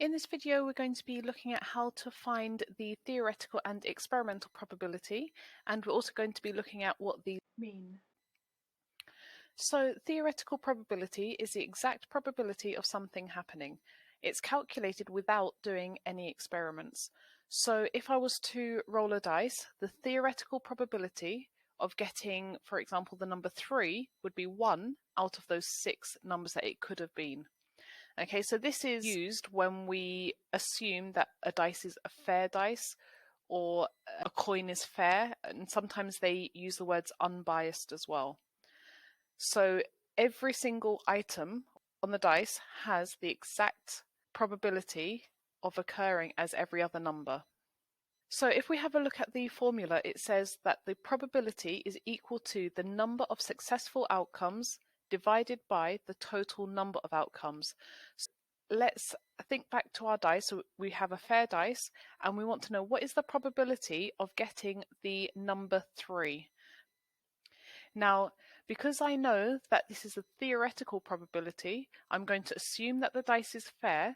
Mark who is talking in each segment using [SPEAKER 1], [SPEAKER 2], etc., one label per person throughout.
[SPEAKER 1] In this video, we're going to be looking at how to find the theoretical and experimental probability, and we're also going to be looking at what these mean. So, theoretical probability is the exact probability of something happening. It's calculated without doing any experiments. So, if I was to roll a dice, the theoretical probability of getting, for example, the number 3 would be 1 out of those 6 numbers that it could have been. Okay, so this is used when we assume that a dice is a fair dice or a coin is fair, and sometimes they use the words unbiased as well. So every single item on the dice has the exact probability of occurring as every other number. So if we have a look at the formula, it says that the probability is equal to the number of successful outcomes divided by the total number of outcomes. So let's think back to our dice. So we have a fair dice and we want to know what is the probability of getting the number 3. Now, because I know that this is a theoretical probability, I'm going to assume that the dice is fair,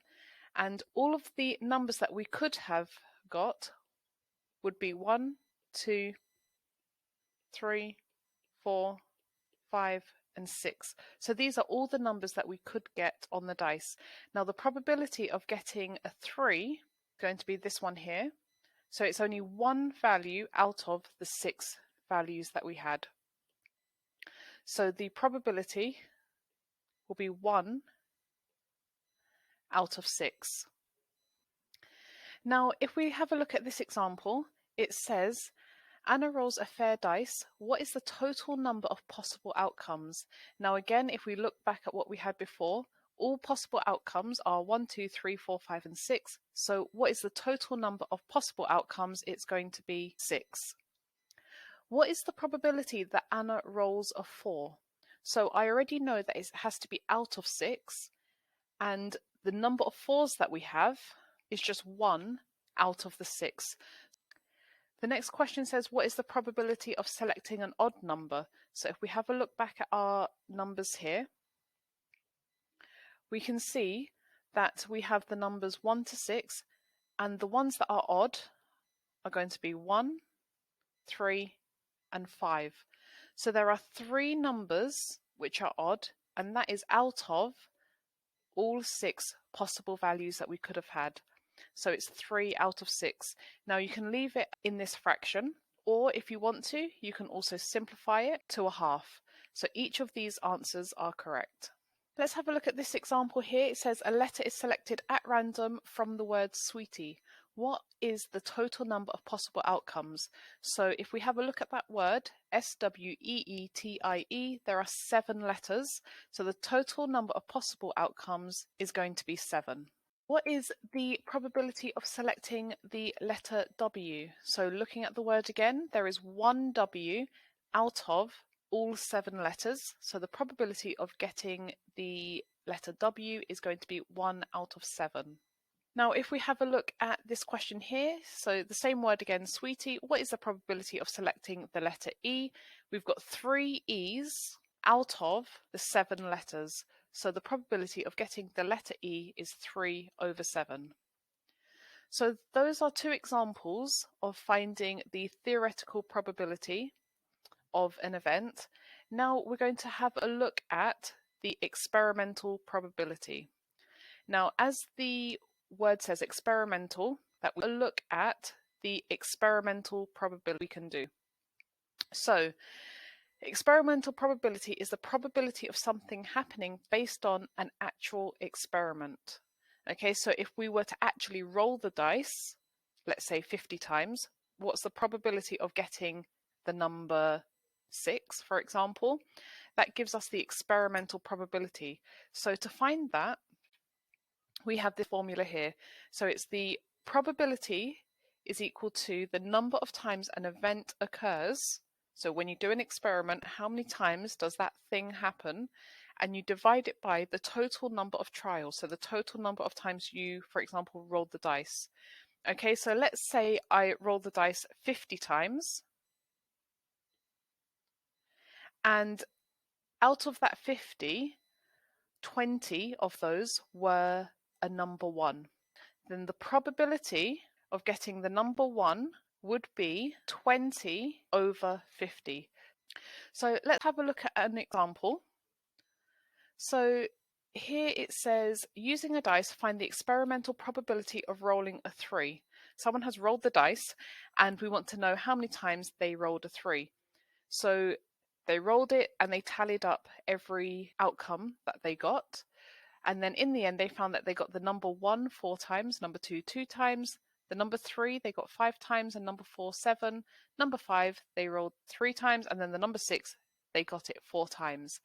[SPEAKER 1] and all of the numbers that we could have got would be 1, 2, 3, 4, 5, and 6. So these are all the numbers that we could get on the dice. Now the probability of getting a 3 is going to be this one here. So it's only one value out of the 6 values that we had. So the probability will be 1 out of 6. Now if we have a look at this example, it says Anna rolls a fair dice. What is the total number of possible outcomes? Now again, if we look back at what we had before, all possible outcomes are 1, 2, 3, 4, 5, and 6. So what is the total number of possible outcomes? It's going to be 6. What is the probability that Anna rolls a 4? So I already know that it has to be out of 6, and the number of 4s that we have is just 1 out of the 6. The next question says, what is the probability of selecting an odd number? So if we have a look back at our numbers here, we can see that we have the numbers 1 to 6, and the ones that are odd are going to be 1, 3, and 5. So there are 3 numbers which are odd, and that is out of all 6 possible values that we could have had. So it's 3 out of 6. Now you can leave it in this fraction, or if you want to, you can also simplify it to a half. So each of these answers are correct. Let's have a look at this example here. It says a letter is selected at random from the word sweetie. What is the total number of possible outcomes? So if we have a look at that word, S-W-E-E-T-I-E, there are 7 letters. So the total number of possible outcomes is going to be 7. What is the probability of selecting the letter W? So looking at the word again, there is 1 W out of all 7 letters. So the probability of getting the letter W is going to be 1 out of 7. Now, if we have a look at this question here, so the same word again, sweetie, what is the probability of selecting the letter E? We've got 3 E's out of the 7 letters. So the probability of getting the letter E is 3 over 7. So those are 2 examples of finding the theoretical probability of an event. Now we're going to have a look at the experimental probability. Now, as the word says experimental, that we look at the experimental probability we can do. So experimental probability is the probability of something happening based on an actual experiment. Okay, so if we were to actually roll the dice, let's say 50 times, what's the probability of getting the number 6, for example? That gives us the experimental probability. So to find that, we have this formula here. So it's the probability is equal to the number of times an event occurs. So when you do an experiment, how many times does that thing happen? And you divide it by the total number of trials. So the total number of times you, for example, rolled the dice. Okay, so let's say I roll the dice 50 times. And out of that 50, 20 of those were a number 1. then the probability of getting the number 1 would be 20 over 50. So let's have a look at an example. So here it says, using a dice, find the experimental probability of rolling a 3. Someone has rolled the dice and we want to know how many times they rolled a 3. So they rolled it and they tallied up every outcome that they got. And then in the end, they found that they got the number 1 4 times, number 2 2 times, the number 3 they got 5 times, and number 4 7. Number 5 they rolled 3 times, and then the number 6 they got it 4 times.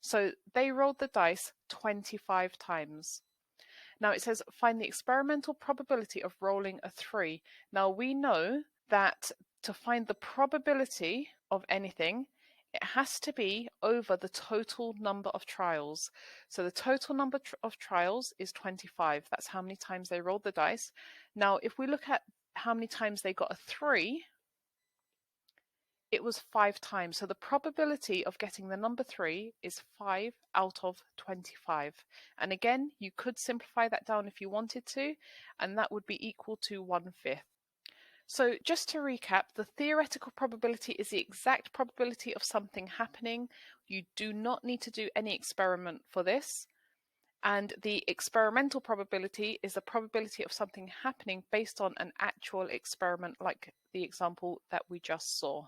[SPEAKER 1] So they rolled the dice 25 times. Now it says find the experimental probability of rolling a 3. Now we know that to find the probability of anything, it has to be over the total number of trials. So the total number of trials is 25. That's how many times they rolled the dice. Now, if we look at how many times they got a 3, it was 5 times. So the probability of getting the number 3 is 5 out of 25. And again, you could simplify that down if you wanted to, and that would be equal to 1/5. So just to recap, the theoretical probability is the exact probability of something happening. You do not need to do any experiment for this. And the experimental probability is the probability of something happening based on an actual experiment, like the example that we just saw.